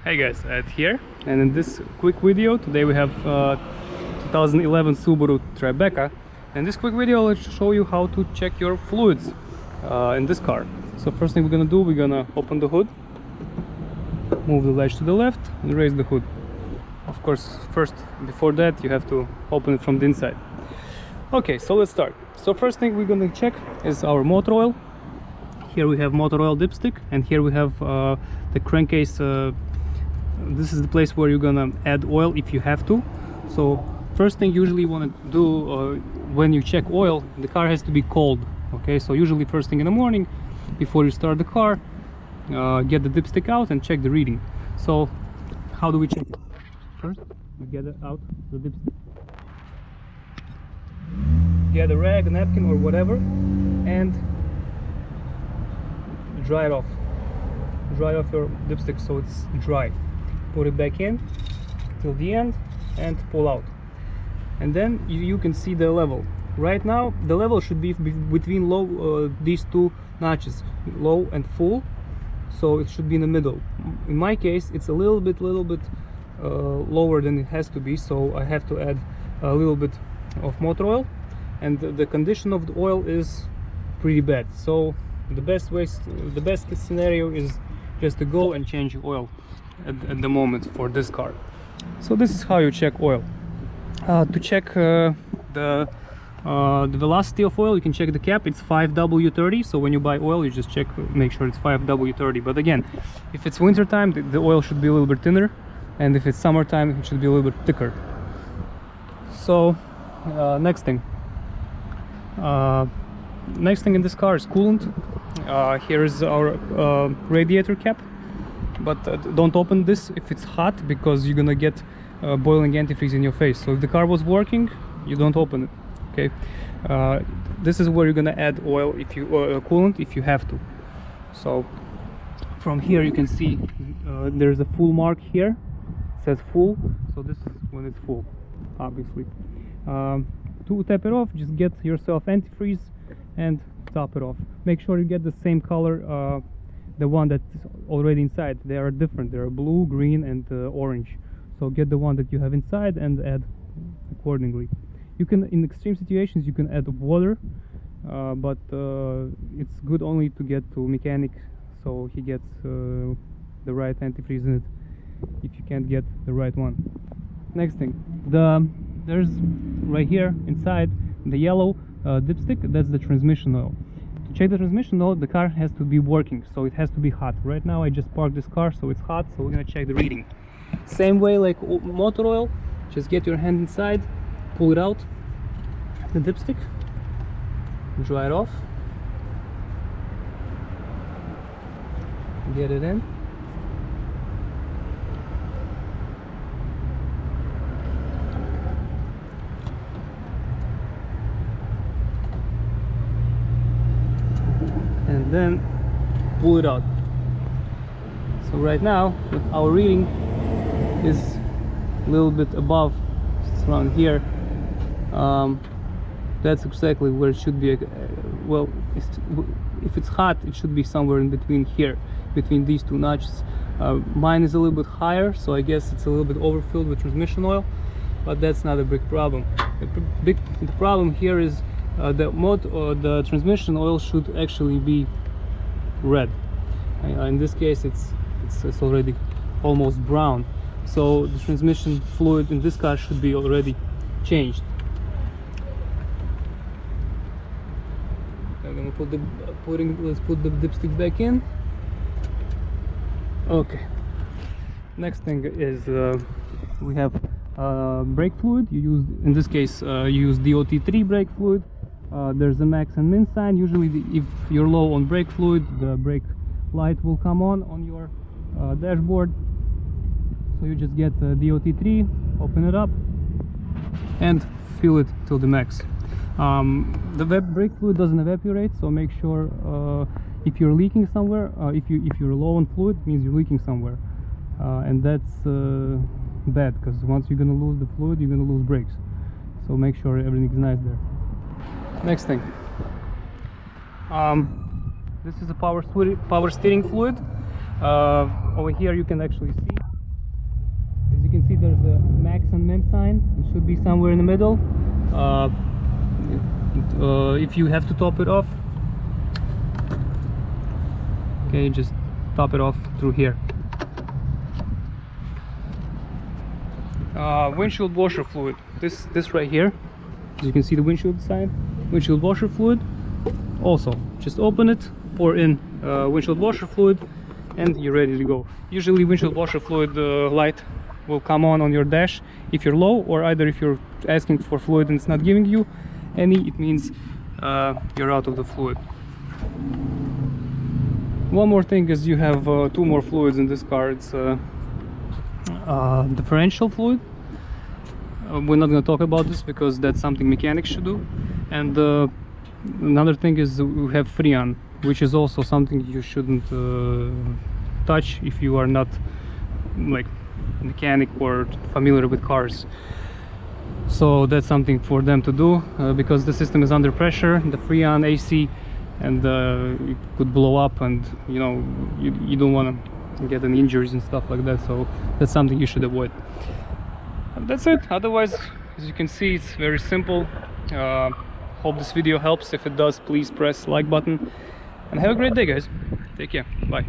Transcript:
Hey guys, Ed here, and in this quick video today we have 2011 Subaru Tribeca, and this quick video I'll show you how to check your fluids in this car. So first thing we're gonna do, we're gonna open the hood, move the latch to the left and raise the hood. Of course, first before that you have to open it from the inside. Okay, so let's start. So first thing we're gonna check is our motor oil. Here we have motor oil dipstick, and here we have the crankcase. This is the place where you're gonna add oil if you have to. So first thing usually you want to do when you check oil, the car has to be cold. Okay, so usually first thing in the morning before you start the car, get the dipstick out and check the reading. So how do we check it? First we get it out the dipstick, get a rag, a napkin or whatever, and dry it off. Dry off your dipstick so it's dry. Put it back in till the end and pull out, and then you can see the level. Right now the level should be between these two notches, low and full, so it should be in the middle. In my case it's a little bit lower than it has to be, so I have to add a little bit of motor oil, and the condition of the oil is pretty bad. So the best case scenario is just to go and change oil at the moment for this car. So this is how you check oil. To check the velocity of oil, you can check the cap. It's 5W30. So when you buy oil, you just check, make sure it's 5W30. But again, if it's winter time, the oil should be a little bit thinner, and if it's summertime, it should be a little bit thicker. So next thing in this car is coolant. Here is our radiator cap, but don't open this if it's hot, because you're gonna get boiling antifreeze in your face. So if the car was working, you don't open it. Okay, this is where you're gonna add oil, if you coolant, if you have to. So from here you can see there's a full mark here. It says full, so this is when it's full, obviously. To tap it off, just get yourself antifreeze and top it off. Make sure you get the same color, the one that's already inside. They are different. They are blue, green and orange. So get the one that you have inside and add accordingly. You can, in extreme situations, you can add water, but it's good only to get to mechanic, so he gets the right antifreeze in it if you can't get the right one. Next thing, there's right here inside the yellow dipstick, that's the transmission oil. To check the transmission oil, the car has to be working, so it has to be hot. Right now I just parked this car, so it's hot, so we're gonna check the reading. Same way like motor oil, just get your hand inside, pull it out, the dipstick, dry it off, get it in. And then pull it out. So right now our reading is a little bit above, it's around here. That's exactly where it should be. Well, if it's hot, it should be somewhere in between here, between these two notches. Mine is a little bit higher, so I guess it's a little bit overfilled with transmission oil, but that's not a big problem. The problem here is the transmission oil should actually be red. In this case it's already almost brown, so the transmission fluid in this car should be already changed. I'm gonna let's put the dipstick back in. Okay, next thing is we have brake fluid. You use, in this case, you use DOT3 brake fluid. There's a max and min sign. Usually if you're low on brake fluid, the brake light will come on your dashboard. So you just get DOT3, open it up and fill it till the max. The brake fluid doesn't evaporate, so make sure if you're leaking somewhere, if you're low on fluid, it means you're leaking somewhere, and that's bad, because once you're gonna lose the fluid, you're gonna lose brakes. So make sure everything's nice there. Next thing, this is a power steering fluid. Over here you can actually see As you can see, there's a max and min sign. It should be somewhere in the middle. If you have to top it off, okay, just top it off through here. Windshield washer fluid, this right here, as you can see the windshield sign, windshield washer fluid. Also just open it, pour in windshield washer fluid, and you're ready to go. Usually windshield washer fluid light will come on your dash if you're low, or either if you're asking for fluid and it's not giving you any, it means you're out of the fluid. One more thing is you have two more fluids in this car. It's differential fluid. We're not going to talk about this because that's something mechanics should do. And another thing is we have Freon, which is also something you shouldn't touch if you are not like mechanic or familiar with cars. So that's something for them to do because the system is under pressure, the Freon AC, and it could blow up, and you know you don't want to get any injuries and stuff like that. So that's something you should avoid. And that's it. Otherwise, as you can see, it's very simple. Hope this video helps. If it does, please press like button, and have a great day, guys. Take care. Bye.